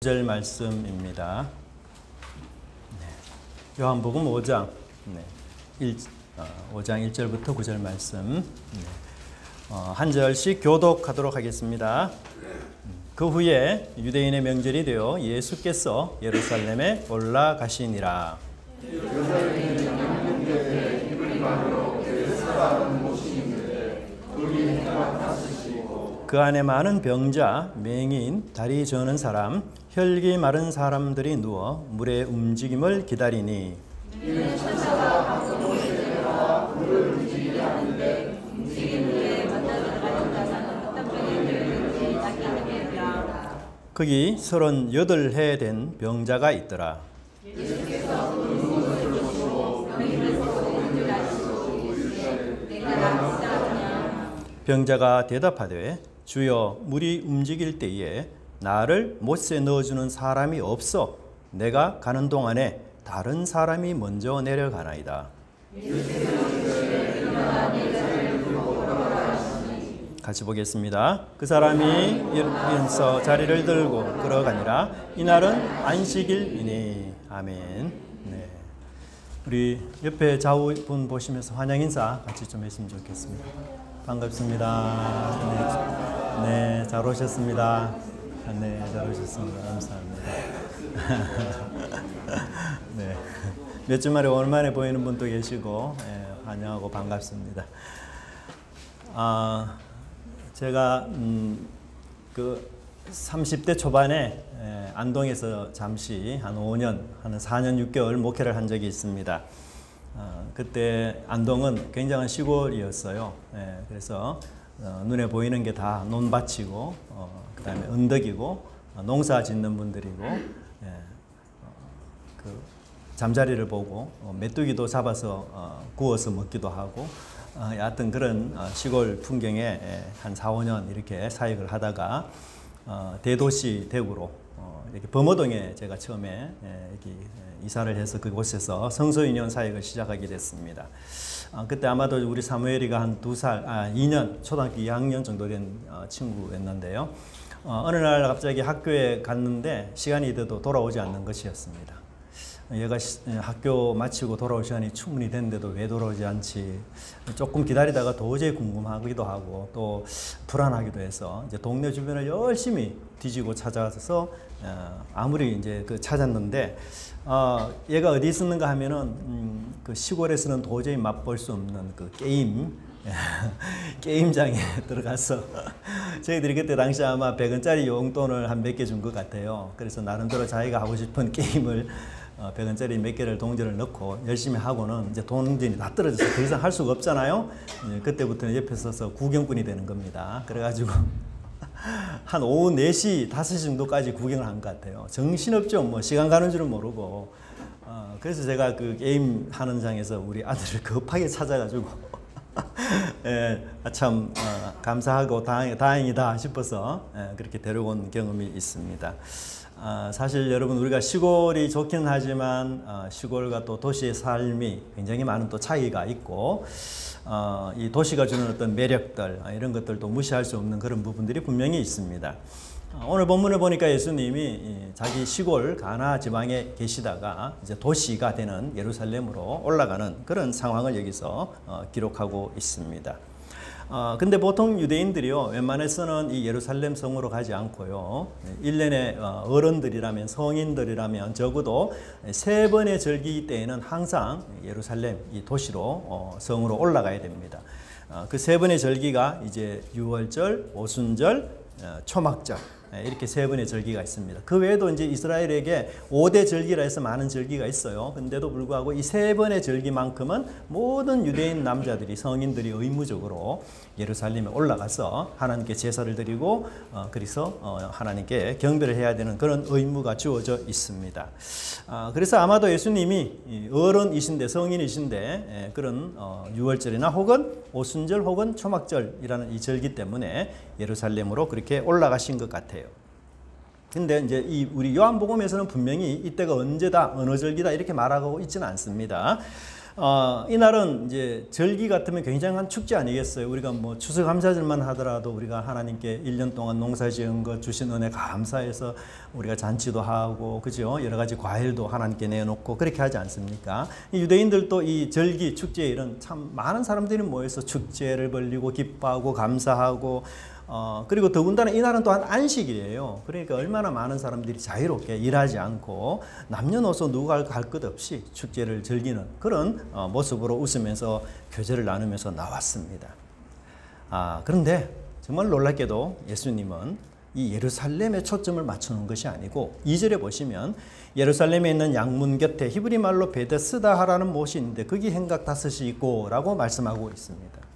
9절 말씀입니다. 요한복음 5장 5장 1절부터 9절 말씀 한 절씩 교독하도록 하겠습니다. 그 후에 유대인의 명절이 되어 예수께서 예루살렘에 올라가시니라. 그 안에 많은 병자, 맹인, 다리 저는 사람, 혈기 마른 사람들이 누워 물의 움직임을 기다리니 거기 38해 된 병자가 있더라. 병자가 대답하되 주여 물이 움직일 때에 나를 못에 넣어주는 사람이 없어 내가 가는 동안에 다른 사람이 먼저 내려가나이다. 같이 보겠습니다. 그 사람이 일어서 자리를 들고 걸어가니라. 이날은 안식일이니. 아멘. 네. 우리 옆에 좌우분 보시면서 환영 인사 같이 좀 했으면 좋겠습니다. 반갑습니다. 네, 잘 오셨습니다. 네, 잘 오셨습니다. 감사합니다. 네, 몇 주 만에 오랜만에 보이는 분도 계시고 환영하고 반갑습니다. 제가 그 30대 초반에 안동에서 잠시 한 5년, 한 4년 6개월 목회를 한 적이 있습니다. 그때 안동은 굉장한 시골이었어요. 그래서 눈에 보이는 게 다 논밭이고 그 다음에 언덕이고 농사 짓는 분들이고 그 잠자리를 보고 메뚜기도 잡아서 구워서 먹기도 하고 여하튼 그런 시골 풍경에 한 4, 5년 이렇게 사역을 하다가 대도시 대구로 이렇게 범어동에 제가 처음에 이렇게 이사를 해서 그곳에서 성소유년 사역을 시작하게 됐습니다. 그때 아마도 우리 사무엘이가 한 2년, 초등학교 2학년 정도 된 친구였는데요. 어느 날 갑자기 학교에 갔는데 시간이 돼도 돌아오지 않는 것이었습니다. 얘가 학교 마치고 돌아올 시간이 충분히 됐는데도 왜 돌아오지 않지? 조금 기다리다가 도저히 궁금하기도 하고 또 불안하기도 해서 이제 동네 주변을 열심히 뒤지고 찾아서 아무리 이제 그 찾았는데 얘가 어디 있었는가 하면은 그 시골에서는 도저히 맛볼 수 없는 그 게임장에 들어가서 저희들이 그때 당시 아마 100원짜리 용돈을 한 몇 개 준 것 같아요. 그래서 나름대로 자기가 하고 싶은 게임을 100원짜리 몇 개를 동전을 넣고 열심히 하고는 이제 동전이 다 떨어져서 더 이상 할 수가 없잖아요. 그때부터는 옆에 서서 구경꾼이 되는 겁니다. 그래가지고 한 오후 4시, 5시 정도까지 구경을 한 것 같아요. 정신없죠. 뭐 시간 가는 줄은 모르고. 그래서 제가 그 게임 하는 장에서 우리 아들을 급하게 찾아가지고 참 감사하고 다행이다 싶어서 그렇게 데려온 경험이 있습니다. 사실 여러분 우리가 시골이 좋긴 하지만 시골과 또 도시의 삶이 굉장히 많은 또 차이가 있고 이 도시가 주는 어떤 매력들 이런 것들도 무시할 수 없는 그런 부분들이 분명히 있습니다. 오늘 본문을 보니까 예수님이 자기 시골 가나 지방에 계시다가 이제 도시가 되는 예루살렘으로 올라가는 그런 상황을 여기서 기록하고 있습니다. 근데 보통 유대인들이요, 웬만해서는 이 예루살렘 성으로 가지 않고요, 1년에 어른들이라면, 성인들이라면 적어도 3번의 절기 때에는 항상 예루살렘 이 도시로, 성으로 올라가야 됩니다. 그 3번의 절기가 이제 유월절, 오순절, 초막절, 이렇게 3번의 절기가 있습니다. 그 외에도 이제 이스라엘에게 5대 절기라 해서 많은 절기가 있어요. 근데도 불구하고 이 3번의 절기만큼은 모든 유대인 남자들이, 성인들이 의무적으로 예루살렘에 올라가서 하나님께 제사를 드리고 그래서 하나님께 경배를 해야 되는 그런 의무가 주어져 있습니다. 그래서 아마도 예수님이 어른이신데, 성인이신데 그런 유월절이나 혹은 오순절 혹은 초막절이라는 이 절기 때문에 예루살렘으로 그렇게 올라가신 것 같아요. 근데 이제 이 우리 요한복음에서는 분명히 이때가 언제다, 어느 절기다 이렇게 말하고 있지는 않습니다. 이날은 이제 절기 같으면 굉장한 축제 아니겠어요? 우리가 뭐 추수감사절만 하더라도 우리가 하나님께 1년 동안 농사 지은 것 주신 은혜 감사해서 우리가 잔치도 하고, 그죠? 여러 가지 과일도 하나님께 내놓고 그렇게 하지 않습니까? 이 유대인들도 이 절기, 축제 이런 참 많은 사람들이 모여서 축제를 벌리고 기뻐하고 감사하고, 그리고 더군다나 이날은 또한 안식이에요. 그러니까 얼마나 많은 사람들이 자유롭게 일하지 않고 남녀노소 누가 갈 것 없이 축제를 즐기는 그런 모습으로 웃으면서 교제를 나누면서 나왔습니다. 그런데 정말 놀랍게도 예수님은 이 예루살렘에 초점을 맞추는 것이 아니고 2절에 보시면 예루살렘에 있는 양문 곁에 히브리 말로 베데스다라는 못이 있는데 거기 행각 5이 있고 라고 말씀하고 있습니다.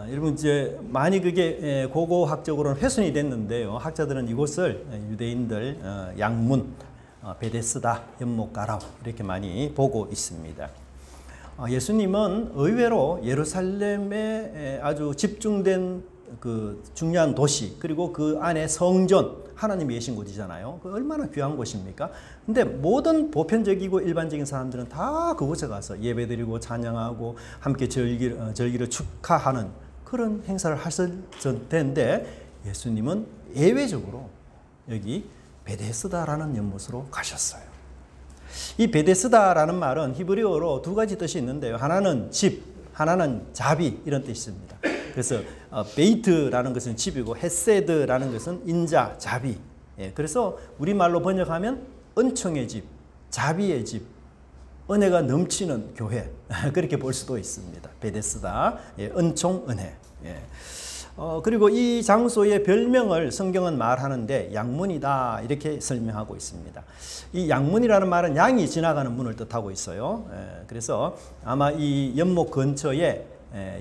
여러분 이제 많이 그게 고고학적으로는 훼손이 됐는데요. 학자들은 이곳을 유대인들 양문, 베데스다, 연못가라오 이렇게 많이 보고 있습니다. 예수님은 의외로 예루살렘에 아주 집중된 그 중요한 도시, 그리고 그 안에 성전, 하나님이 계신 곳이잖아요. 그 얼마나 귀한 곳입니까? 근데 모든 보편적이고 일반적인 사람들은 다 그곳에 가서 예배드리고 찬양하고 함께 절기를 축하하는 그런 행사를 하실 텐데 예수님은 예외적으로 여기 베데스다라는 연못으로 가셨어요. 이 베데스다라는 말은 히브리어로 2가지 뜻이 있는데요. 하나는 집, 하나는 자비 이런 뜻이 있습니다. 그래서 베이트라는 것은 집이고 헤세드라는 것은 인자, 자비. 그래서 우리말로 번역하면 은총의 집, 자비의 집, 은혜가 넘치는 교회 그렇게 볼 수도 있습니다. 베데스다, 은총, 은혜. 그리고 이 장소의 별명을 성경은 말하는데 양문이다 이렇게 설명하고 있습니다. 이 양문이라는 말은 양이 지나가는 문을 뜻하고 있어요. 그래서 아마 이 연못 근처에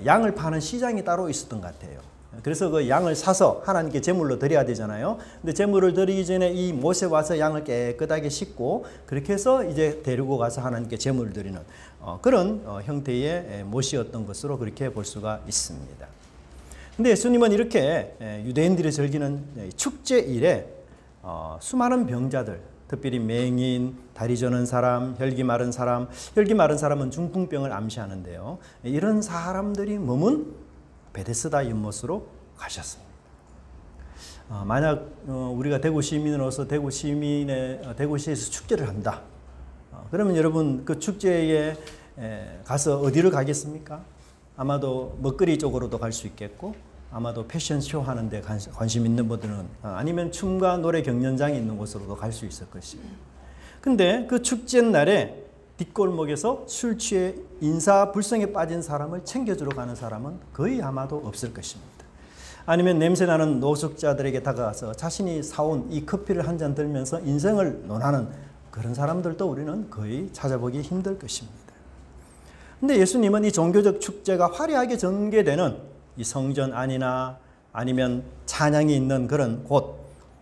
양을 파는 시장이 따로 있었던 것 같아요. 그래서 그 양을 사서 하나님께 제물로 드려야 되잖아요. 근데 제물을 드리기 전에 이 못에 와서 양을 깨끗하게 씻고 그렇게 해서 이제 데리고 가서 하나님께 제물을 드리는 그런 형태의 못이었던 것으로 그렇게 볼 수가 있습니다. 근데 예수님은 이렇게 유대인들이 즐기는 축제일에 수많은 병자들, 특별히 맹인, 다리 저는 사람, 혈기 마른 사람, 혈기 마른 사람은 중풍병을 암시하는데요. 이런 사람들이 머문 베데스다 연못으로 가셨습니다. 만약 우리가 대구 시민으로서 대구시에서 축제를 한다. 그러면 여러분 그 축제에 가서 어디를 가겠습니까? 아마도 먹거리 쪽으로도 갈 수 있겠고 아마도 패션쇼 하는데 관심 있는 분들은 아니면 춤과 노래 경연장이 있는 곳으로도 갈 수 있을 것입니다. 근데 그 축제 날에 뒷골목에서 술 취해 인사불성에 빠진 사람을 챙겨주러 가는 사람은 거의 아마도 없을 것입니다. 아니면 냄새나는 노숙자들에게 다가가서 자신이 사온 이 커피를 한 잔 들면서 인생을 논하는 그런 사람들도 우리는 거의 찾아보기 힘들 것입니다. 근데 예수님은 이 종교적 축제가 화려하게 전개되는 이 성전 안이나 아니면 찬양이 있는 그런 곳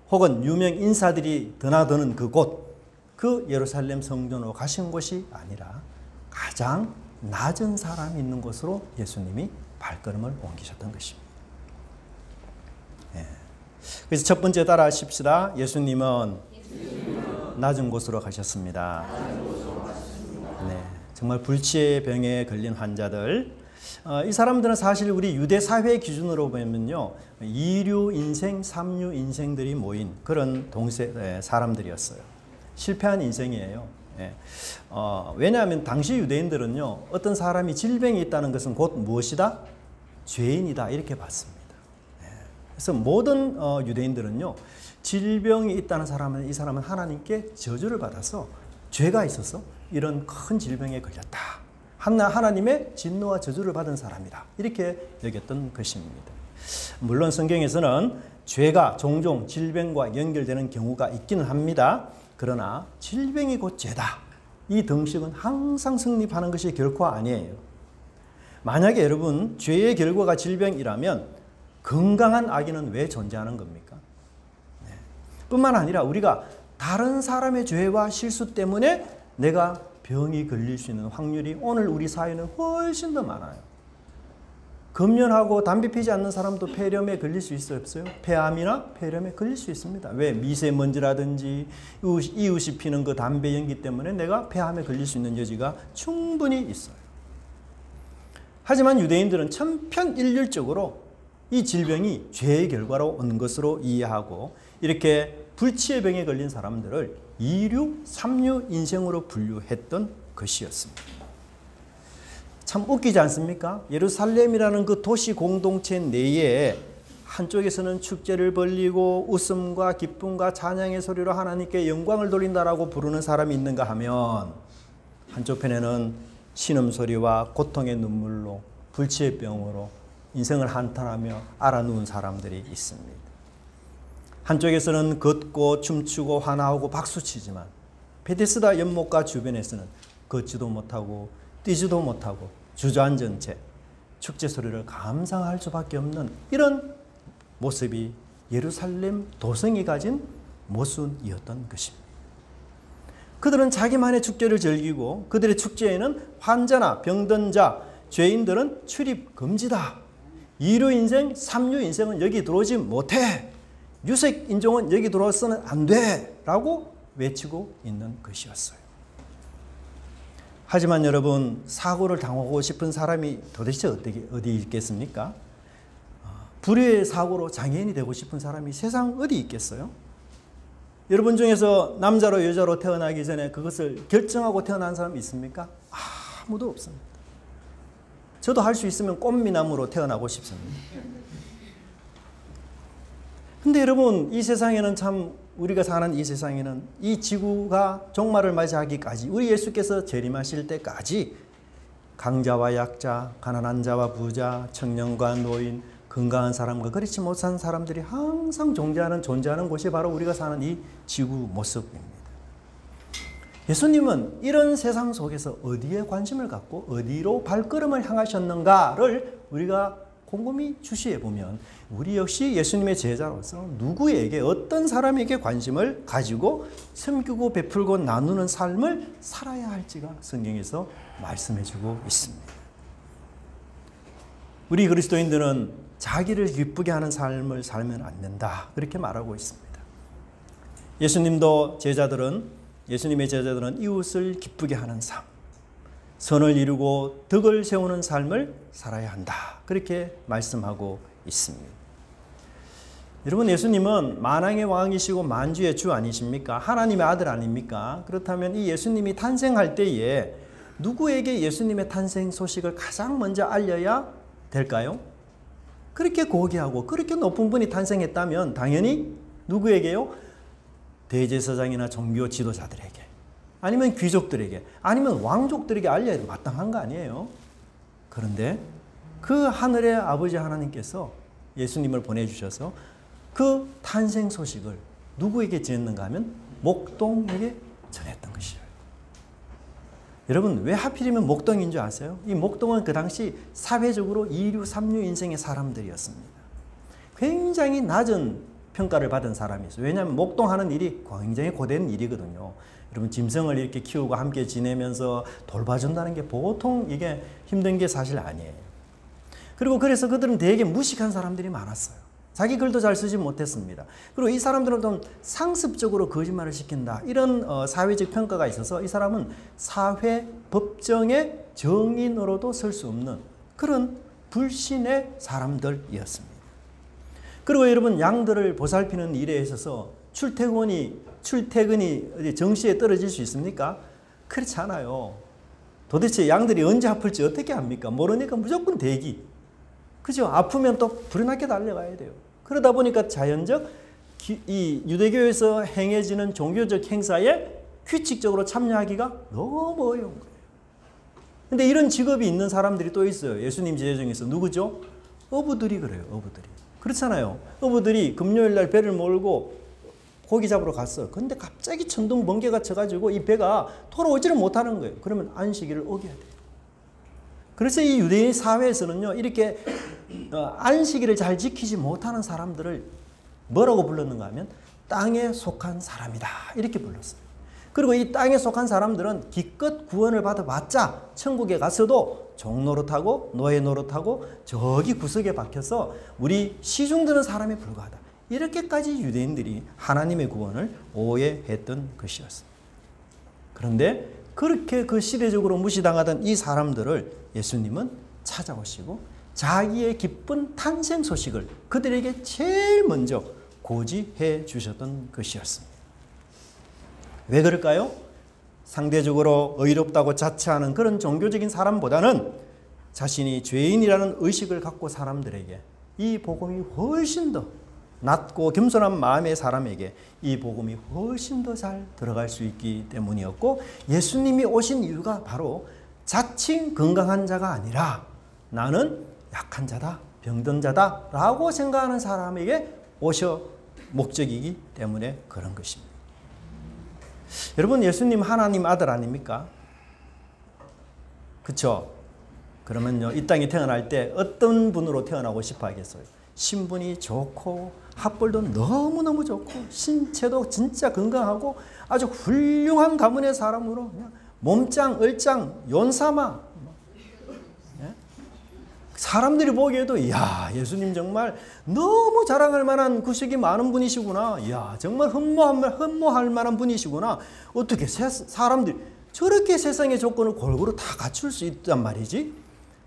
혹은 유명 인사들이 드나드는 그 곳, 그 예루살렘 성전으로 가신 곳이 아니라 가장 낮은 사람이 있는 곳으로 예수님이 발걸음을 옮기셨던 것입니다. 그래서 첫 번째 따라 하십시다. 예수님은 낮은 곳으로 가셨습니다. 네, 정말 불치의 병에 걸린 환자들, 이 사람들은 사실 우리 유대 사회 기준으로 보면요, 2류 인생, 3류 인생들이 모인 그런 사람들이었어요. 실패한 인생이에요. 왜냐하면 당시 유대인들은요, 어떤 사람이 질병이 있다는 것은 곧 무엇이다? 죄인이다 이렇게 봤습니다. 그래서 모든 유대인들은요, 질병이 있다는 사람은 이 사람은 하나님께 저주를 받아서 죄가 있어서 이런 큰 질병에 걸렸다. 하나님의 진노와 저주를 받은 사람이다. 이렇게 여겼던 것입니다. 물론 성경에서는 죄가 종종 질병과 연결되는 경우가 있기는 합니다. 그러나 질병이 곧 죄다. 이 등식은 항상 성립하는 것이 결코 아니에요. 만약에 여러분 죄의 결과가 질병이라면 건강한 아기는 왜 존재하는 겁니까? 뿐만 아니라 우리가 다른 사람의 죄와 실수 때문에 내가 병이 걸릴 수 있는 확률이 오늘 우리 사회는 훨씬 더 많아요. 금연하고 담배 피지 않는 사람도 폐렴에 걸릴 수 있어요, 없어요? 폐암이나 폐렴에 걸릴 수 있습니다. 왜? 미세먼지라든지 이웃이 피는 그 담배 연기 때문에 내가 폐암에 걸릴 수 있는 여지가 충분히 있어요. 하지만 유대인들은 천편일률적으로 이 질병이 죄의 결과로 온 것으로 이해하고 이렇게 불치의 병에 걸린 사람들을 2류, 3류 인생으로 분류했던 것이었습니다. 참 웃기지 않습니까? 예루살렘이라는 그 도시 공동체 내에 한쪽에서는 축제를 벌리고 웃음과 기쁨과 찬양의 소리로 하나님께 영광을 돌린다라고 부르는 사람이 있는가 하면 한쪽편에는 신음소리와 고통의 눈물로 불치의 병으로 인생을 한탄하며 알아누운 사람들이 있습니다. 한쪽에서는 걷고 춤추고 환호하고 박수치지만 베데스다 연못가 주변에서는 걷지도 못하고 뛰지도 못하고 주저앉은 채 축제 소리를 감상할 수밖에 없는 이런 모습이 예루살렘 도성이 가진 모순이었던 것입니다. 그들은 자기만의 축제를 즐기고 그들의 축제에는 환자나 병든 자, 죄인들은 출입 금지다. 2류 인생, 3류 인생은 여기 들어오지 못해. 유색 인종은 여기 들어와서는 안 돼. 라고 외치고 있는 것이었어요. 하지만 여러분, 사고를 당하고 싶은 사람이 도대체 어디 있겠습니까? 불의의 사고로 장애인이 되고 싶은 사람이 세상 어디 있겠어요? 여러분 중에서 남자로 여자로 태어나기 전에 그것을 결정하고 태어난 사람이 있습니까? 아무도 없습니다. 저도 할 수 있으면 꽃미남으로 태어나고 싶습니다. 근데 여러분, 이 세상에는 참 우리가 사는 이 세상에는 이 지구가 종말을 맞이하기까지 우리 예수께서 재림하실 때까지 강자와 약자, 가난한 자와 부자, 청년과 노인, 건강한 사람과 그렇지 못한 사람들이 항상 존재하는 곳이 바로 우리가 사는 이 지구 모습입니다. 예수님은 이런 세상 속에서 어디에 관심을 갖고 어디로 발걸음을 향하셨는가를 우리가 곰곰이 주시해 보면 우리 역시 예수님의 제자로서 누구에게 어떤 사람에게 관심을 가지고 섬기고 베풀고 나누는 삶을 살아야 할지가 성경에서 말씀해 주고 있습니다. 우리 그리스도인들은 자기를 기쁘게 하는 삶을 살면 안 된다. 그렇게 말하고 있습니다. 예수님의 제자들은 이웃을 기쁘게 하는 삶, 선을 이루고 덕을 세우는 삶을 살아야 한다. 그렇게 말씀하고 있습니다. 여러분, 예수님은 만왕의 왕이시고 만주의 주 아니십니까? 하나님의 아들 아닙니까? 그렇다면 이 예수님이 탄생할 때에 누구에게 예수님의 탄생 소식을 가장 먼저 알려야 될까요? 그렇게 고귀하고 그렇게 높은 분이 탄생했다면 당연히 누구에게요? 대제사장이나 종교 지도자들에게, 아니면 귀족들에게, 아니면 왕족들에게 알려야 마땅한 거 아니에요? 그런데 그 하늘의 아버지 하나님께서 예수님을 보내주셔서 그 탄생 소식을 누구에게 전했는가 하면 목동에게 전했던 것이에요. 여러분, 왜 하필이면 목동인 줄 아세요? 이 목동은 그 당시 사회적으로 2류, 3류 인생의 사람들이었습니다. 굉장히 낮은 평가를 받은 사람이 있어요. 왜냐하면 목동하는 일이 굉장히 고된 일이거든요. 여러분, 짐승을 이렇게 키우고 함께 지내면서 돌봐준다는 게 보통 이게 힘든 게 사실 아니에요. 그리고 그래서 그들은 되게 무식한 사람들이 많았어요. 자기 글도 잘 쓰지 못했습니다. 그리고 이 사람들은 좀 상습적으로 거짓말을 시킨다. 이런 사회적 평가가 있어서 이 사람은 사회 법정의 정인으로도 설 수 없는 그런 불신의 사람들이었습니다. 그리고 여러분, 양들을 보살피는 일에 있어서 출퇴근이 정시에 떨어질 수 있습니까? 그렇지 않아요. 도대체 양들이 언제 아플지 어떻게 합니까? 모르니까 무조건 대기. 그죠? 아프면 또 불어나게 달려가야 돼요. 그러다 보니까 자연적 이 유대교에서 행해지는 종교적 행사에 규칙적으로 참여하기가 너무 어려운 거예요. 근데 이런 직업이 있는 사람들이 또 있어요. 예수님 제자 중에서 누구죠? 어부들이 그래요. 어부들이. 그렇잖아요. 어부들이 금요일 날 배를 몰고 고기 잡으러 갔어. 근데 갑자기 천둥 번개가 쳐가지고 이 배가 돌아오지를 못하는 거예요. 그러면 안식일을 어겨야 돼요. 그래서 이 유대인 사회에서는요, 이렇게 안식일을 잘 지키지 못하는 사람들을 뭐라고 불렀는가 하면 땅에 속한 사람이다. 이렇게 불렀어요. 그리고 이 땅에 속한 사람들은 기껏 구원을 받아봤자 천국에 가서도 종노릇하고 노예 노릇하고 저기 구석에 박혀서 우리 시중드는 사람에 불과하다. 이렇게까지 유대인들이 하나님의 구원을 오해했던 것이었습니다. 그런데 그렇게 그 시대적으로 무시당하던 이 사람들을 예수님은 찾아오시고 자기의 기쁜 탄생 소식을 그들에게 제일 먼저 고지해 주셨던 것이었습니다. 왜 그럴까요? 상대적으로 의롭다고 자처하는 그런 종교적인 사람보다는 자신이 죄인이라는 의식을 갖고 사람들에게 이 복음이 훨씬 더 낮고 겸손한 마음의 사람에게 이 복음이 훨씬 더 잘 들어갈 수 있기 때문이었고, 예수님이 오신 이유가 바로 자칭 건강한 자가 아니라 나는 약한 자다, 병든 자다 라고 생각하는 사람에게 오셔 목적이기 때문에 그런 것입니다. 여러분, 예수님 하나님 아들 아닙니까? 그렇죠? 그러면요, 이 땅에 태어날 때 어떤 분으로 태어나고 싶어 하겠어요? 신분이 좋고 학벌도 너무너무 좋고 신체도 진짜 건강하고 아주 훌륭한 가문의 사람으로 그냥 몸짱, 얼짱, 연사마, 사람들이 보기에도 이야, 예수님 정말 너무 자랑할 만한 구식이 많은 분이시구나. 이야, 정말 흠모할 만한 분이시구나. 어떻게 사람들이 저렇게 세상의 조건을 골고루 다 갖출 수 있단 말이지?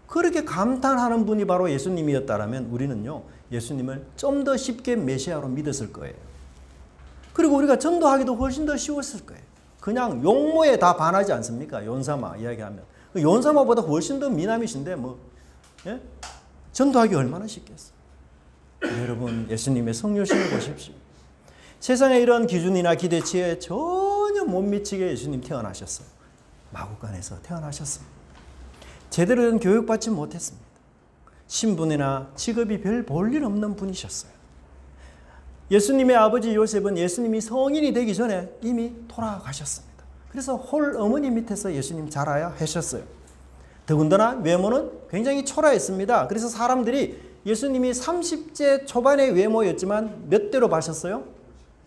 그렇게 감탄하는 분이 바로 예수님이었다면 우리는요, 예수님을 좀 더 쉽게 메시아로 믿었을 거예요. 그리고 우리가 전도하기도 훨씬 더 쉬웠을 거예요. 그냥 용모에 다 반하지 않습니까? 연사마 이야기하면. 연사마보다 훨씬 더 미남이신데 뭐, 예? 전도하기 얼마나 쉽겠어요. 여러분, 예수님의 성육신을 보십시오. 세상에 이런 기준이나 기대치에 전혀 못 미치게 예수님 태어나셨어요. 마구간에서 태어나셨습니다. 제대로 된 교육받지 못했습니다. 신분이나 직업이 별 볼일 없는 분이셨어요. 예수님의 아버지 요셉은 예수님이 성인이 되기 전에 이미 돌아가셨습니다. 그래서 홀 어머니 밑에서 예수님 자라야 하셨어요. 더군다나 외모는 굉장히 초라했습니다. 그래서 사람들이 예수님이 30대 초반의 외모였지만 몇 대로 봐셨어요?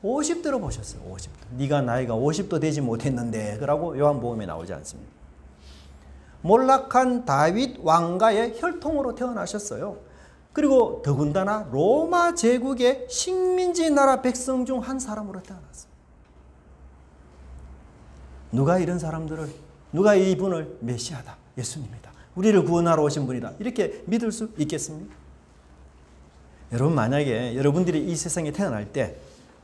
50대로 보셨어요. 50대. 네가 나이가 50도 되지 못했는데 그러고 요한복음에 나오지 않습니까? 몰락한 다윗 왕가의 혈통으로 태어나셨어요. 그리고 더군다나 로마 제국의 식민지 나라 백성 중 한 사람으로 태어났어요. 누가 이런 사람들을, 누가 이분을 메시아다, 예수님이다, 우리를 구원하러 오신 분이다 이렇게 믿을 수 있겠습니까? 여러분, 만약에 여러분들이 이 세상에 태어날 때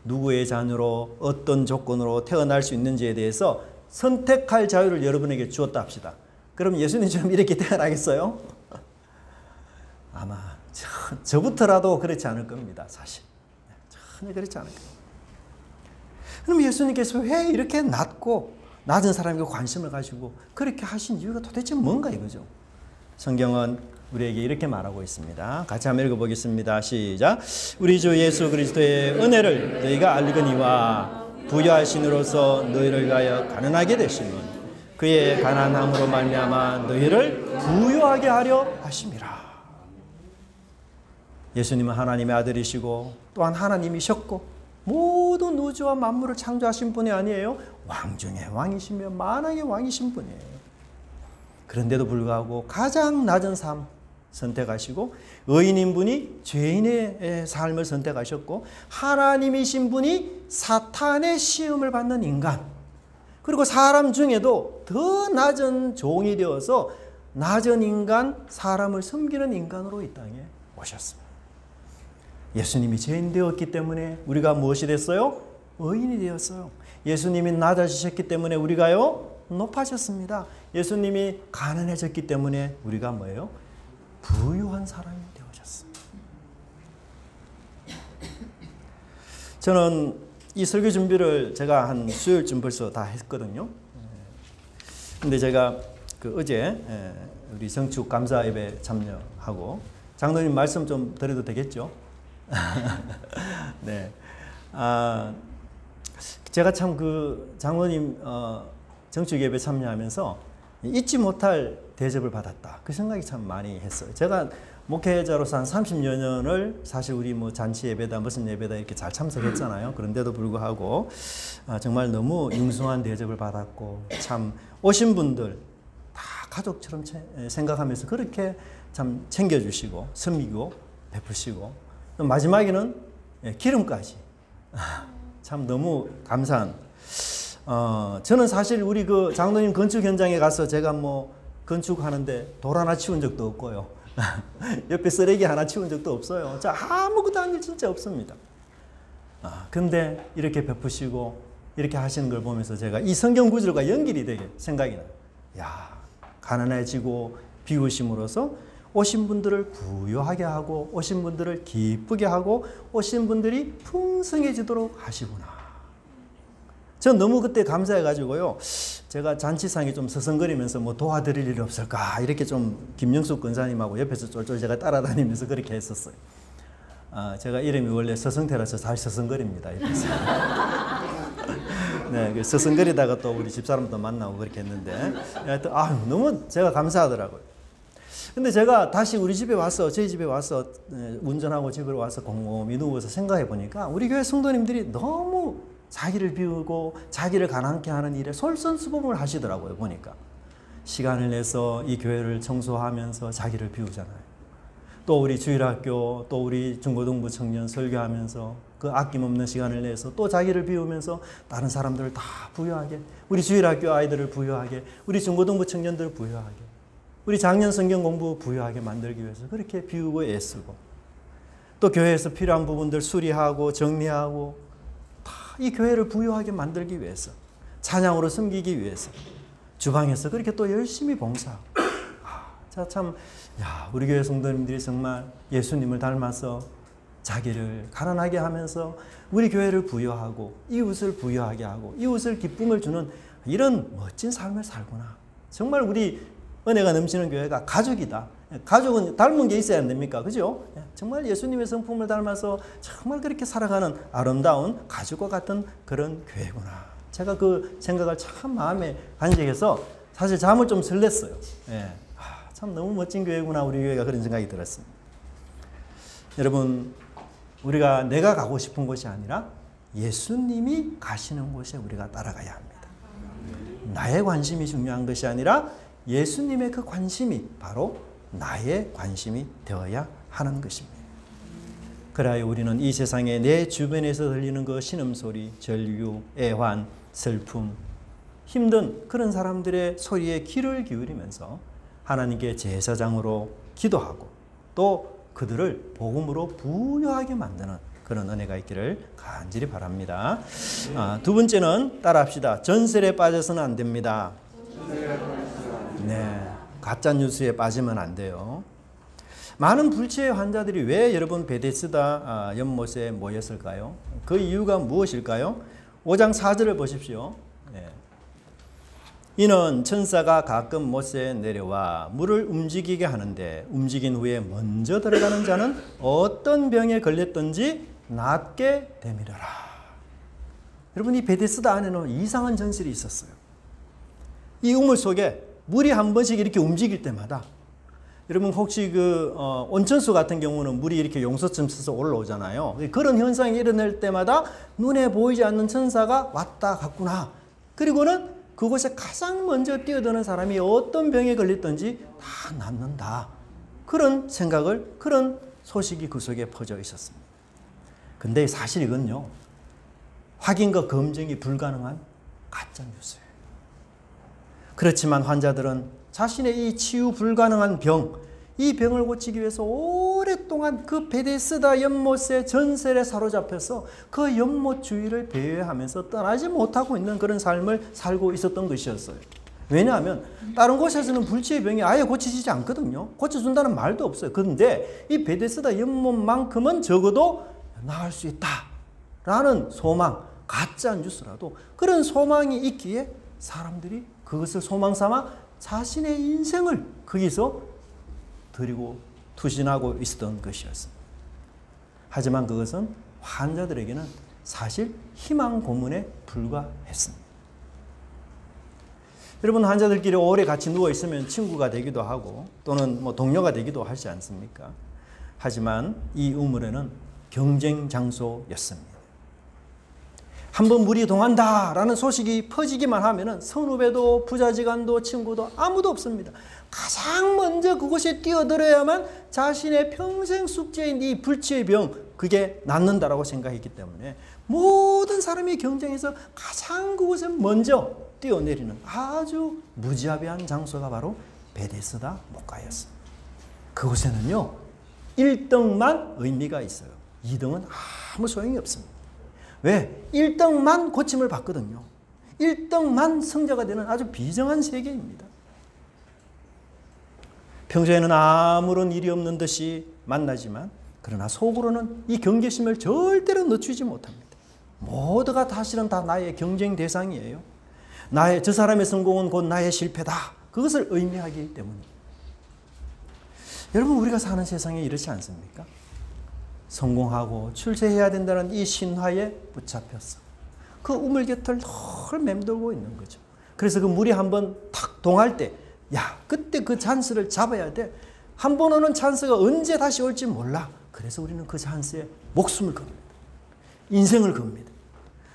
누구의 자녀로 어떤 조건으로 태어날 수 있는지에 대해서 선택할 자유를 여러분에게 주었다 합시다. 그럼 예수님처럼 이렇게 태어나겠어요? 아마 저부터라도 그렇지 않을 겁니다. 사실 전혀 그렇지 않을 겁니다. 그럼 예수님께서 왜 이렇게 낮은 사람에게 관심을 가지고 그렇게 하신 이유가 도대체 뭔가 이거죠. 성경은 우리에게 이렇게 말하고 있습니다. 같이 한번 읽어보겠습니다. 시작. 우리 주 예수 그리스도의 은혜를 너희가 알거니와 부여하신으로서 너희를 위하여 가난하게 되시는 그의 가난함으로 말미암아 너희를 부유하게 하려 하심이라. 예수님은 하나님의 아들이시고 또한 하나님이셨고 모든 우주와 만물을 창조하신 분이 아니에요. 왕 중에 왕이시며 만왕의 왕이신 분이에요. 그런데도 불구하고 가장 낮은 삶 선택하시고 의인인 분이 죄인의 삶을 선택하셨고 하나님이신 분이 사탄의 시험을 받는 인간, 그리고 사람 중에도 더 낮은 종이 되어서 낮은 인간, 사람을 섬기는 인간으로 이 땅에 오셨습니다. 예수님이 죄인 되었기 때문에 우리가 무엇이 됐어요? 의인이 되었어요. 예수님이 낮아지셨기 때문에 우리가요 높아졌습니다. 예수님이 가난해졌기 때문에 우리가 뭐예요? 부유한 사람이 되어졌습니다. 저는 이 설교 준비를 제가 한 수요일쯤 벌써 다 했거든요. 근데 제가 어제 우리 성축 감사 예배 참여하고 장로님 말씀 좀 드려도 되겠죠? 네. 제가 참 장로님 정축 예배 참여하면서 잊지 못할 대접을 받았다. 그 생각이 참 많이 했어요. 제가 목회자로서 한 30여 년을 사실 우리 뭐 잔치 예배다 무슨 예배다 이렇게 잘 참석했잖아요. 그런데도 불구하고 정말 너무 융숭한 대접을 받았고, 참 오신 분들 다 가족처럼 생각하면서 그렇게 참 챙겨주시고 섬기고 베푸시고, 마지막에는 기름까지 참 너무 감사한. 저는 사실 우리 그 장로님 건축 현장에 가서 제가 뭐 건축하는데 돌 하나 치운 적도 없고요. 옆에 쓰레기 하나 치운 적도 없어요. 자, 아무것도 한 일 진짜 없습니다. 근데 이렇게 베푸시고 이렇게 하시는 걸 보면서 제가 이 성경 구절과 연결이 되게 생각이 나요. 야, 가난해지고 비우심으로써 오신 분들을 부유하게 하고 오신 분들을 기쁘게 하고 오신 분들이 풍성해지도록 하시구나. 전 너무 그때 감사해가지고요. 제가 잔치상에 좀 서성거리면서 뭐 도와드릴 일 없을까 이렇게 좀 김영숙 권사님하고 옆에서 쫄쫄 제가 따라다니면서 그렇게 했었어요. 제가 이름이 원래 서성태라서 잘 서성거립니다. 옆에서. 네, 서성거리다가 또 우리 집사람도 만나고 그렇게 했는데, 하여튼 너무 제가 감사하더라고요. 근데 제가 다시 우리 집에 와서, 저희 집에 와서 운전하고 집에 와서 곰곰이 누워서 생각해 보니까 우리 교회 성도님들이 너무 자기를 비우고 자기를 가난케 하는 일에 솔선수범을 하시더라고요. 보니까 시간을 내서 이 교회를 청소하면서 자기를 비우잖아요. 또 우리 주일학교, 또 우리 중고등부 청년 설교하면서 그 아낌없는 시간을 내서 또 자기를 비우면서 다른 사람들을 다 부유하게, 우리 주일학교 아이들을 부유하게, 우리 중고등부 청년들을 부유하게, 우리 작년 성경 공부 부유하게 만들기 위해서 그렇게 비우고 애쓰고, 또 교회에서 필요한 부분들 수리하고 정리하고 이 교회를 부유하게 만들기 위해서, 찬양으로 섬기기 위해서 주방에서 그렇게 또 열심히 봉사하고. 참, 우리 교회 성도님들이 정말 예수님을 닮아서 자기를 가난하게 하면서 우리 교회를 부유하고 이웃을 부유하게 하고 이웃을 기쁨을 주는 이런 멋진 삶을 살구나. 정말 우리 은혜가 넘치는 교회가 가족이다. 가족은 닮은 게 있어야 안 됩니까? 그죠? 정말 예수님의 성품을 닮아서 정말 그렇게 살아가는 아름다운 가족과 같은 그런 교회구나. 제가 그 생각을 참 마음에 간직해서 사실 잠을 좀 설렜어요. 참 너무 멋진 교회구나, 우리 교회가. 그런 생각이 들었습니다. 여러분, 우리가 내가 가고 싶은 곳이 아니라 예수님이 가시는 곳에 우리가 따라가야 합니다. 나의 관심이 중요한 것이 아니라 예수님의 그 관심이 바로 나의 관심이 되어야 하는 것입니다. 그래야 우리는 이 세상에 내 주변에서 들리는 그 신음소리, 전류, 애환, 슬픔, 힘든 그런 사람들의 소리에 귀를 기울이면서 하나님께 제사장으로 기도하고 또 그들을 복음으로 부유하게 만드는 그런 은혜가 있기를 간절히 바랍니다. 두 번째는 따라합시다. 전설에 빠져서는 안 됩니다. 네, 가짜 뉴스에 빠지면 안 돼요. 많은 불치의 환자들이 왜 여러분 베데스다 연못에 모였을까요? 그 이유가 무엇일까요? 5장 4절을 보십시오. 네. 이는 천사가 가끔 못에 내려와 물을 움직이게 하는데 움직인 후에 먼저 들어가는 자는 어떤 병에 걸렸든지 낫게 되밀어라. 여러분, 이 베데스다 안에는 이상한 전설이 있었어요. 이 우물 속에 물이 한 번씩 이렇게 움직일 때마다, 여러분 혹시 그 온천수 같은 경우는 물이 이렇게 용소처럼 서서 올라오잖아요. 그런 현상이 일어날 때마다 눈에 보이지 않는 천사가 왔다 갔구나. 그리고는 그곳에 가장 먼저 뛰어드는 사람이 어떤 병에 걸렸든지 다 낫는다. 그런 생각을, 그런 소식이 그 속에 퍼져 있었습니다. 근데 사실 이건요, 확인과 검증이 불가능한 가짜 뉴스예요. 그렇지만 환자들은 자신의 이 치유 불가능한 병, 이 병을 고치기 위해서 오랫동안 그 베데스다 연못의 전설에 사로잡혀서 그 연못 주위를 배회하면서 떠나지 못하고 있는 그런 삶을 살고 있었던 것이었어요. 왜냐하면 다른 곳에서는 불치의 병이 아예 고치지지 않거든요. 고쳐준다는 말도 없어요. 그런데 이 베데스다 연못만큼은 적어도 나을 수 있다라는 소망, 가짜 뉴스라도 그런 소망이 있기에 사람들이 그것을 소망 삼아 자신의 인생을 거기서 드리고 투신하고 있었던 것이었습니다. 하지만 그것은 환자들에게는 사실 희망 고문에 불과했습니다. 여러분 환자들끼리 오래 같이 누워 있으면 친구가 되기도 하고 또는 뭐 동료가 되기도 하지 않습니까? 하지만 이 우물에는 경쟁 장소였습니다. 한번 물이 동한다라는 소식이 퍼지기만 하면은 선후배도 부자지간도 친구도 아무도 없습니다. 가장 먼저 그곳에 뛰어들어야만 자신의 평생 숙제인 이 불치의 병 그게 낫는다라고 생각했기 때문에 모든 사람이 경쟁해서 가장 그곳에 먼저 뛰어내리는 아주 무자비한 장소가 바로 베데스다 목가였습니다. 그곳에는요 1등만 의미가 있어요. 2등은 아무 소용이 없습니다. 왜? 1등만 고침을 받거든요. 1등만 성자가 되는 아주 비정한 세계입니다. 평소에는 아무런 일이 없는 듯이 만나지만 그러나 속으로는 이 경계심을 절대로 늦추지 못합니다. 모두가 사실은 다 나의 경쟁 대상이에요. 저 사람의 성공은 곧 나의 실패다. 그것을 의미하기 때문입니다. 여러분 우리가 사는 세상에 이렇지 않습니까? 성공하고 출세해야 된다는 이 신화에 붙잡혔어. 그 우물 곁을 널 맴돌고 있는 거죠. 그래서 그 물이 한번 탁 동할 때 그때 그 찬스를 잡아야 돼. 한 번 오는 찬스가 언제 다시 올지 몰라. 그래서 우리는 그 찬스에 목숨을 겁니다. 인생을 겁니다.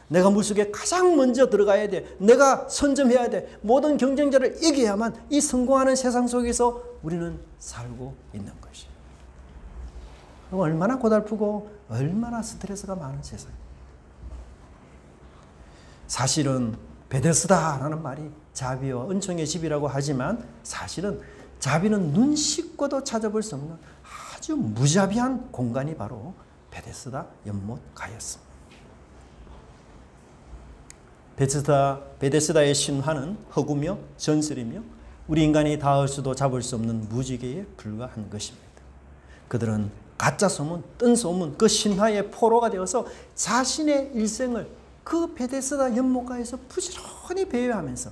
내가 물속에 가장 먼저 들어가야 돼. 내가 선점해야 돼. 모든 경쟁자를 이겨야만 이 성공하는 세상 속에서 우리는 살고 있는 것이에요. 얼마나 고달프고 얼마나 스트레스가 많은 세상. 사실은 베데스다라는 말이 자비와 은총의 집이라고 하지만 사실은 자비는 눈 씻고도 찾아볼 수 없는 아주 무자비한 공간이 바로 베데스다 연못가였습니다. 베데스다의 신화는 허구며 전설이며 우리 인간이 닿을 수도 잡을 수 없는 무지개에 불과한 것입니다. 그들은 가짜 소문, 뜬 소문, 그 신화의 포로가 되어서 자신의 일생을 그 베데스다 연못가에서 부지런히 배회하면서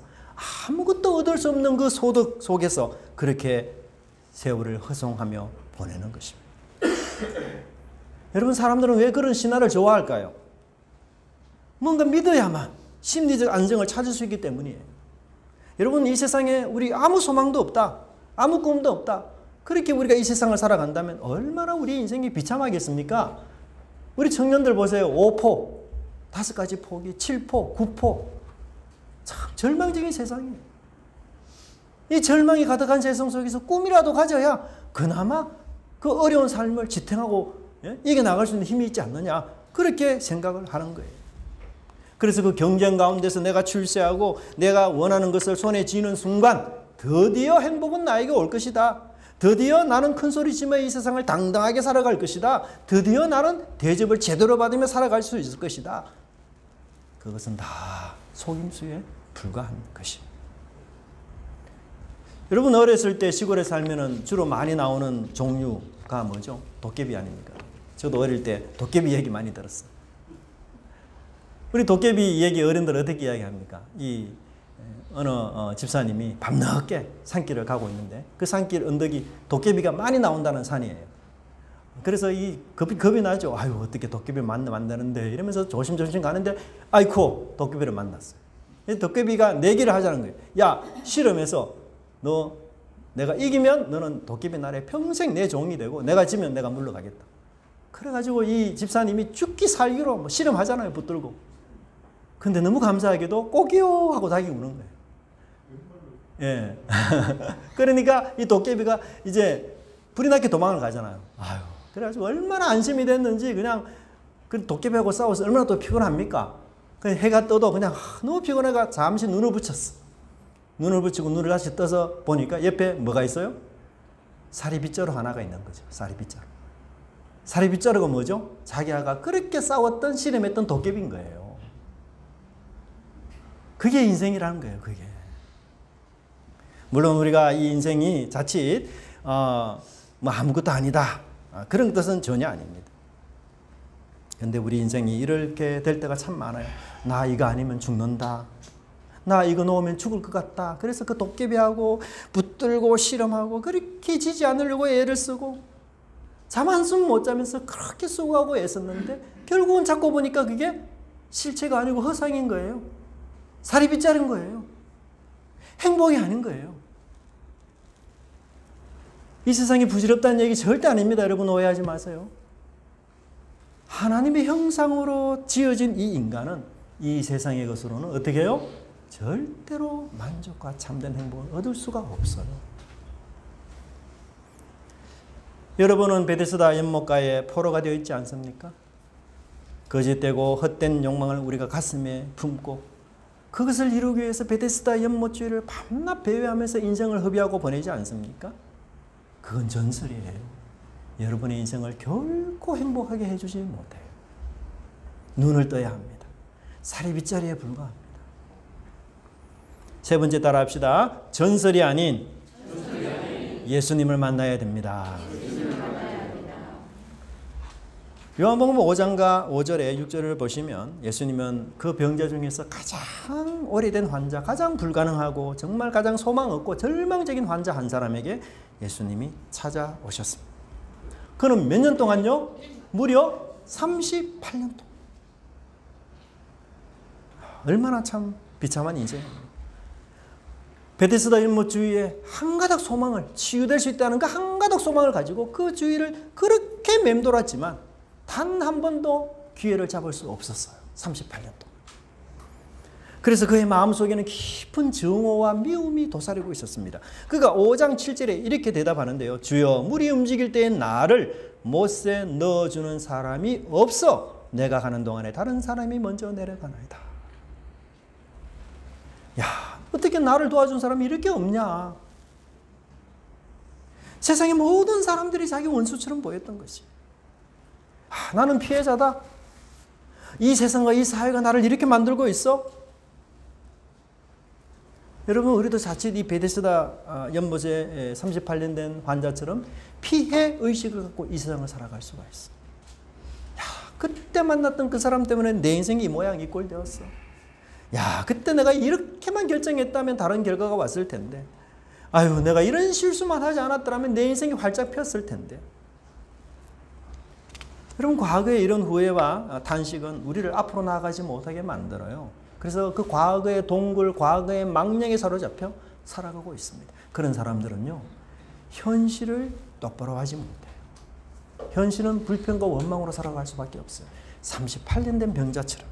아무것도 얻을 수 없는 그 소득 속에서 그렇게 세월을 허송하며 보내는 것입니다. 여러분 사람들은 왜 그런 신화를 좋아할까요? 뭔가 믿어야만 심리적 안정을 찾을 수 있기 때문이에요. 여러분 이 세상에 우리 아무 소망도 없다. 아무 꿈도 없다. 그렇게 우리가 이 세상을 살아간다면 얼마나 우리 인생이 비참하겠습니까? 우리 청년들 보세요. 5포, 5가지 포기, 7포, 9포. 참 절망적인 세상이에요. 이 절망이 가득한 세상 속에서 꿈이라도 가져야 그나마 그 어려운 삶을 지탱하고 이겨나갈 수 있는 힘이 있지 않느냐. 그렇게 생각을 하는 거예요. 그래서 그 경쟁 가운데서 내가 출세하고 내가 원하는 것을 손에 쥐는 순간 드디어 행복은 나에게 올 것이다. 드디어 나는 큰 소리치며 이 세상을 당당하게 살아갈 것이다. 드디어 나는 대접을 제대로 받으며 살아갈 수 있을 것이다. 그것은 다 속임수에 불과한 것입니다. 여러분 어렸을 때 시골에 살면은 주로 많이 나오는 종류가 뭐죠? 도깨비 아닙니까? 저도 어릴 때 도깨비 얘기 많이 들었어요. 우리 도깨비 얘기 어른들 어떻게 이야기합니까? 어느 집사님이 밤늦게 산길을 가고 있는데 그 산길 언덕이 도깨비가 많이 나온다는 산이에요. 그래서 이 겁이 나죠. 아유 어떻게 도깨비를 만나는데 이러면서 조심조심 가는데 아이코 도깨비를 만났어요. 도깨비가 내기를 하자는 거예요. 야 실험해서 내가 이기면 너는 도깨비 나라에 평생 내 종이 되고 내가 지면 내가 물러가겠다. 그래가지고 이 집사님이 죽기 살기로 뭐 실험하잖아요. 붙들고. 근데 너무 감사하게도 꼭이요 하고 닭이 우는 거예요. 예. 그러니까 이 도깨비가 이제 불이 나게 도망을 가잖아요. 아유. 그래가지고 얼마나 안심이 됐는지 그냥 그 도깨비하고 싸워서 얼마나 또 피곤합니까? 그 해가 떠도 그냥 너무 피곤해가 잠시 눈을 붙였어. 눈을 붙이고 눈을 다시 떠서 보니까 옆에 뭐가 있어요? 사리빗자루 하나가 있는 거죠. 사리빗자루. 사리빗자루가 뭐죠? 자기가 그렇게 싸웠던 실험했던 도깨비인 거예요. 그게 인생이라는 거예요. 그게. 물론 우리가 이 인생이 자칫 뭐 아무것도 아니다. 그런 뜻은 전혀 아닙니다. 그런데 우리 인생이 이렇게 될 때가 참 많아요. 나 이거 아니면 죽는다. 나 이거 놓으면 죽을 것 같다. 그래서 그 도깨비하고 붙들고 실험하고 그렇게 지지 않으려고 애를 쓰고 잠 한숨 못 자면서 그렇게 수고하고 애썼는데 결국은 잡고 보니까 그게 실체가 아니고 허상인 거예요. 사리빗자루인 거예요. 행복이 아닌 거예요. 이 세상이 부질없다는 얘기 절대 아닙니다. 여러분 오해하지 마세요. 하나님의 형상으로 지어진 이 인간은 이 세상의 것으로는 어떻게 해요? 절대로 만족과 참된 행복을 얻을 수가 없어요. 여러분은 베데스다 연못가에 포로가 되어 있지 않습니까? 거짓되고 헛된 욕망을 우리가 가슴에 품고 그것을 이루기 위해서 베데스다 연못주의를 밤낮 배회하면서 인생을 허비하고 보내지 않습니까? 그건 전설이에요. 여러분의 인생을 결코 행복하게 해주지 못해요. 눈을 떠야 합니다. 살이 빗자리에 불과합니다. 세 번째 따라 합시다. 전설이 아닌 예수님을 만나야 됩니다. 요한복음 5장과 5절에 6절을 보시면 예수님은 그 병자 중에서 가장 오래된 환자, 가장 불가능하고 정말 가장 소망 없고 절망적인 환자 한 사람에게 예수님이 찾아오셨습니다. 그는 몇 년 동안요? 무려 38년 동안. 얼마나 참 비참한 인생입니다. 베데스다 연못 주위에 한가닥 소망을, 치유될 수 있다는 그 한가닥 소망을 가지고 그 주위를 그렇게 맴돌았지만 단 한 번도 기회를 잡을 수 없었어요. 38년 동안. 그래서 그의 마음속에는 깊은 증오와 미움이 도사리고 있었습니다. 그가 5장 7절에 이렇게 대답하는데요. 주여, 물이 움직일 때에 나를 못에 넣어주는 사람이 없어 내가 가는 동안에 다른 사람이 먼저 내려가나이다. 야, 어떻게 나를 도와준 사람이 이렇게 없냐. 세상의 모든 사람들이 자기 원수처럼 보였던 것이. 나는 피해자다. 이 세상과 이 사회가 나를 이렇게 만들고 있어. 여러분, 우리도 자칫 이 베데스다 연못에 38년 된 환자처럼 피해 의식을 갖고 이 세상을 살아갈 수가 있어. 야, 그때 만났던 그 사람 때문에 내 인생이 이 모양 이 꼴 되었어. 야, 그때 내가 이렇게만 결정했다면 다른 결과가 왔을 텐데. 아유, 내가 이런 실수만 하지 않았더라면 내 인생이 활짝 폈을 텐데. 여러분, 과거의 이런 후회와 탄식은 우리를 앞으로 나아가지 못하게 만들어요. 그래서 그 과거의 동굴, 과거의 망령에 사로잡혀 살아가고 있습니다. 그런 사람들은요, 현실을 똑바로 하지 못해요. 현실은 불평과 원망으로 살아갈 수밖에 없어요. 38년 된 병자처럼.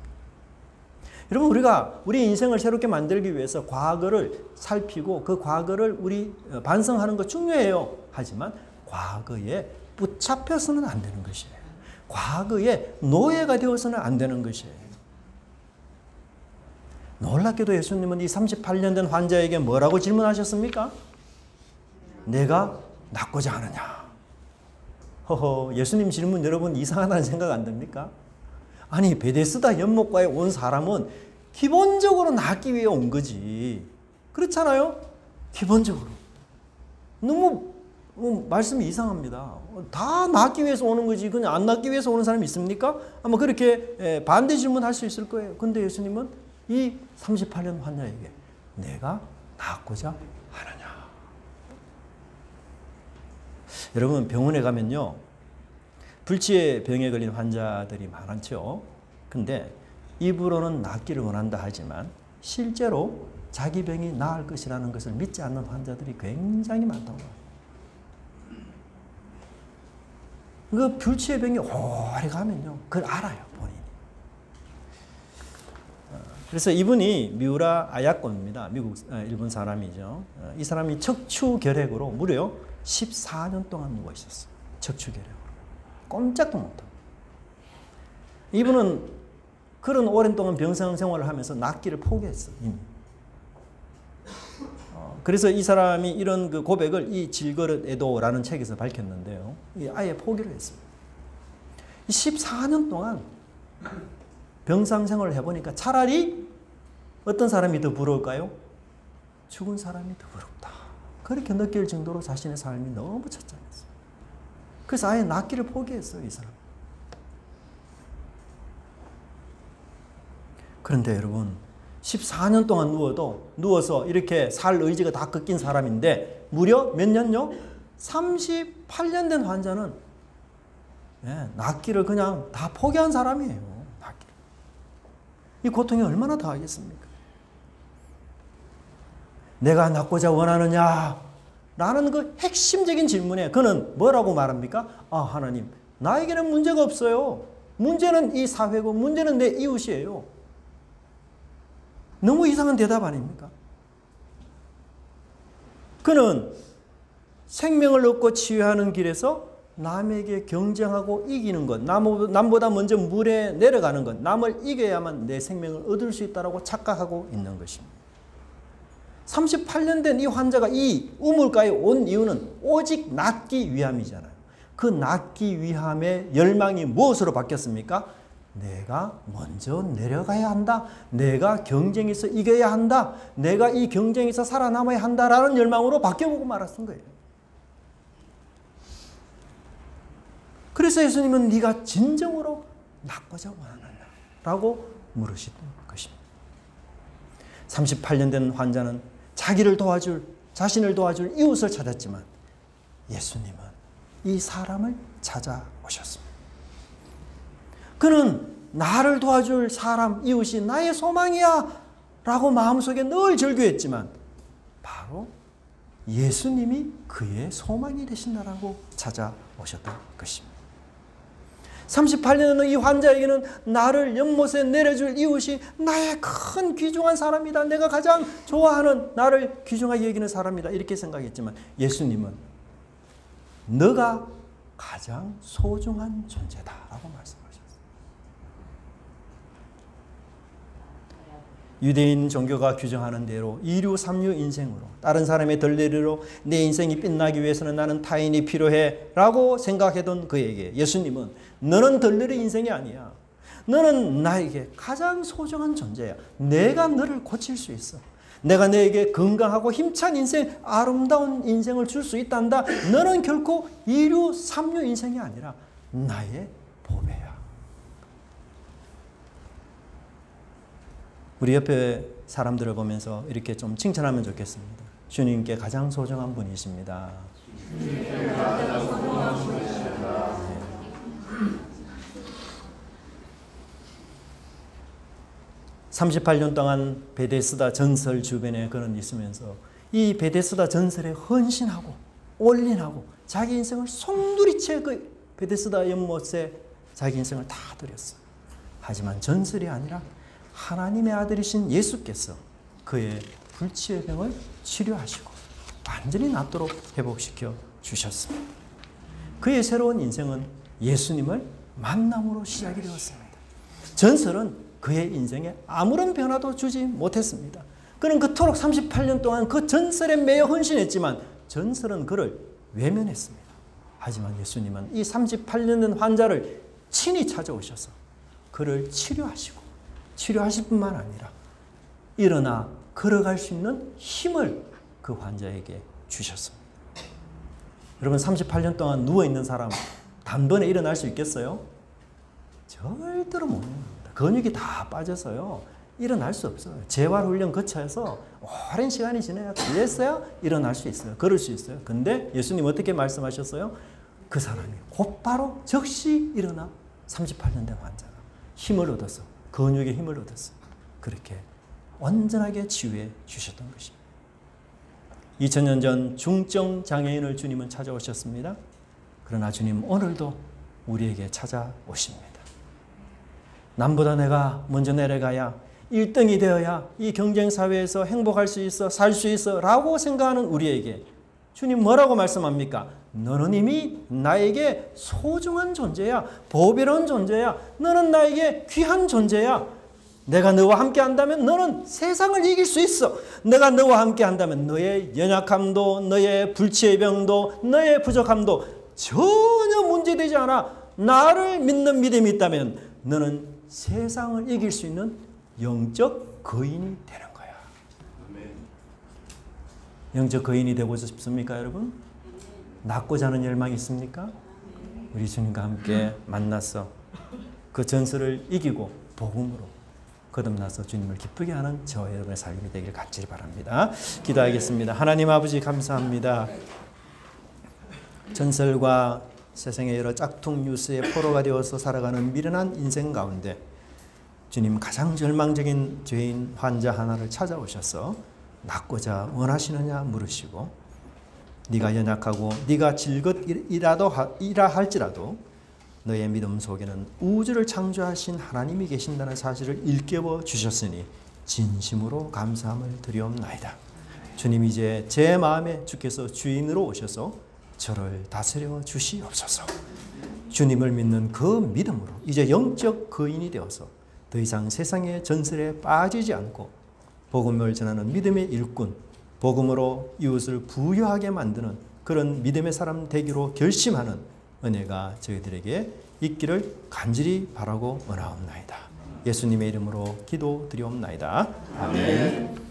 여러분, 우리가 우리 인생을 새롭게 만들기 위해서 과거를 살피고 그 과거를 우리 반성하는 거 중요해요. 하지만 과거에 붙잡혀서는 안 되는 것이에요. 과거에 노예가 되어서는 안 되는 것이에요. 놀랍게도 예수님은 이 38년 된 환자에게 뭐라고 질문하셨습니까? 내가 낫고자 하느냐? 허허, 예수님 질문 여러분 이상하다는 생각 안 듭니까? 아니, 베데스다 연못가에 온 사람은 기본적으로 낫기 위해 온 거지. 그렇잖아요? 기본적으로. 너무 말씀이 이상합니다. 다 낫기 위해서 오는 거지 그냥 안 낫기 위해서 오는 사람이 있습니까? 아마 그렇게 반대 질문할 수 있을 거예요. 근데 예수님은 이 38년 환자에게 내가 낫고자 하느냐. 여러분, 병원에 가면요, 불치의 병에 걸린 환자들이 많죠. 근데 입으로는 낫기를 원한다 하지만 실제로 자기 병이 나을 것이라는 것을 믿지 않는 환자들이 굉장히 많다고 합니다. 그 불치의 병이 오래 가면요, 그걸 알아요, 본인이. 그래서 이분이 미우라 아야코입니다. 일본 사람이죠. 이 사람이 척추결핵으로 무려 14년 동안 누워 있었어요. 척추결핵으로. 꼼짝도 못하고. 이분은 그런 오랜 동안 병상 생활을 하면서 낫기를 포기했어요, 이미. 그래서 이 사람이 이런 그 고백을 이 질그릇에도라는 책에서 밝혔는데요. 아예 포기를 했습니다. 14년 동안 병상 생활을 해보니까 차라리 어떤 사람이 더 부러울까요? 죽은 사람이 더 부럽다. 그렇게 느낄 정도로 자신의 삶이 너무 처참했어요. 그래서 아예 낫기를 포기했어요, 이 사람. 그런데 여러분, 14년 동안 누워서 이렇게 살 의지가 다 꺾인 사람인데 무려 몇 년요? 38년 된 환자는 낫기를 그냥 다 포기한 사람이에요. 낫기를. 이 고통이 얼마나 더하겠습니까? 내가 낫고자 원하느냐? 라는 그 핵심적인 질문에 그는 뭐라고 말합니까? 아, 하나님, 나에게는 문제가 없어요. 문제는 이 사회고 문제는 내 이웃이에요. 너무 이상한 대답 아닙니까? 그는 생명을 얻고 치유하는 길에서 남에게 경쟁하고 이기는 것, 남보다 먼저 물에 내려가는 것, 남을 이겨야만 내 생명을 얻을 수 있다고 착각하고 있는 것입니다. 38년 된 이 환자가 이 우물가에 온 이유는 오직 낫기 위함이잖아요. 그 낫기 위함의 열망이 무엇으로 바뀌었습니까? 내가 먼저 내려가야 한다. 내가 경쟁에서 이겨야 한다. 내가 이 경쟁에서 살아남아야 한다라는 열망으로 바뀌어보고 말았던 거예요. 그래서 예수님은 네가 진정으로 낫고자 원하느냐? 라고 물으시던 것입니다. 38년 된 환자는 자기를 도와줄, 자신을 도와줄 이웃을 찾았지만 예수님은 이 사람을 찾아오셨습니다. 그는 나를 도와줄 사람, 이웃이 나의 소망이야 라고 마음속에 늘 절규했지만 바로 예수님이 그의 소망이 되신다라고 찾아오셨던 것입니다. 38년 전 이 환자에게는 나를 연못에 내려줄 이웃이 나의 큰 귀중한 사람이다. 내가 가장 좋아하는, 나를 귀중하게 여기는 사람이다. 이렇게 생각했지만 예수님은 너가 가장 소중한 존재다라고 말씀하셨어요. 유대인 종교가 규정하는 대로 이류 삼류 인생으로, 다른 사람의 덜레리로 내 인생이 빛나기 위해서는 나는 타인이 필요해 라고 생각했던 그에게 예수님은 너는 덜레리 인생이 아니야. 너는 나에게 가장 소중한 존재야. 내가 너를 고칠 수 있어. 내가 너에게 건강하고 힘찬 인생, 아름다운 인생을 줄 수 있단다. 너는 결코 이류 삼류 인생이 아니라 나의 보배야. 우리 옆에 사람들을 보면서 이렇게 좀 칭찬하면 좋겠습니다. 주님께 가장 소중한 분이십니다. 38년 동안 베데스다 전설 주변에 그는 있으면서 이 베데스다 전설에 헌신하고 올인하고 자기 인생을 송두리째 그 베데스다 연못에 자기 인생을 다 드렸어요. 하지만 전설이 아니라 하나님의 아들이신 예수께서 그의 불치의 병을 치료하시고 완전히 낫도록 회복시켜 주셨습니다. 그의 새로운 인생은 예수님을 만남으로 시작이 되었습니다. 전설은 그의 인생에 아무런 변화도 주지 못했습니다. 그는 그토록 38년 동안 그 전설에 매여 헌신했지만 전설은 그를 외면했습니다. 하지만 예수님은 이 38년 된 환자를 친히 찾아오셔서 그를 치료하실 뿐만 아니라 일어나 걸어갈 수 있는 힘을 그 환자에게 주셨습니다. 여러분 38년 동안 누워있는 사람 단번에 일어날 수 있겠어요? 절대로 못 일어납니다. 근육이 다 빠져서요 일어날 수 없어요. 재활훈련 거쳐서 오랜 시간이 지나야 그래서야 일어날 수 있어요. 걸을 수 있어요. 근데 예수님 어떻게 말씀하셨어요? 그 사람이 곧바로 즉시 일어나 38년 된 환자가 힘을 얻어서 근육의 힘을 얻어서 그렇게 온전하게 치유해 주셨던 것입니다. 2000년 전 중증 장애인을 주님은 찾아오셨습니다. 그러나 주님 오늘도 우리에게 찾아오십니다. 남보다 내가 먼저 내려가야 1등이 되어야 이 경쟁사회에서 행복할 수 있어, 살 수 있어 라고 생각하는 우리에게 주님 뭐라고 말씀합니까? 너는 이미 나에게 소중한 존재야. 보배로운 존재야. 너는 나에게 귀한 존재야. 내가 너와 함께 한다면 너는 세상을 이길 수 있어. 내가 너와 함께 한다면 너의 연약함도, 너의 불치의 병도, 너의 부족함도 전혀 문제되지 않아. 나를 믿는 믿음이 있다면 너는 세상을 이길 수 있는 영적 거인이 되는 거야. 영적 거인이 되고 싶습니까, 여러분? 낫고자 하는 열망이 있습니까? 우리 주님과 함께 만나서 그 전설을 이기고 복음으로 거듭나서 주님을 기쁘게 하는 저와 여러분의 삶이 되길 간절히 바랍니다. 기도하겠습니다. 하나님 아버지 감사합니다. 전설과 세상의 여러 짝퉁 뉴스에 포로가 되어서 살아가는 미련한 인생 가운데 주님 가장 절망적인 죄인 환자 하나를 찾아오셔서 낳고자 원하시느냐 물으시고 네가 연약하고 네가 질것이라 할지라도 너의 믿음 속에는 우주를 창조하신 하나님이 계신다는 사실을 일깨워 주셨으니 진심으로 감사함을 드리옵나이다. 주님, 이제 제 마음에 주께서 주인으로 오셔서 저를 다스려 주시옵소서. 주님을 믿는 그 믿음으로 이제 영적 거인이 되어서 더 이상 세상의 전설에 빠지지 않고 복음을 전하는 믿음의 일꾼, 복음으로 이웃을 부유하게 만드는 그런 믿음의 사람 되기로 결심하는 은혜가 저희들에게 있기를 간절히 바라고 원하옵나이다. 예수님의 이름으로 기도드리옵나이다. 아멘.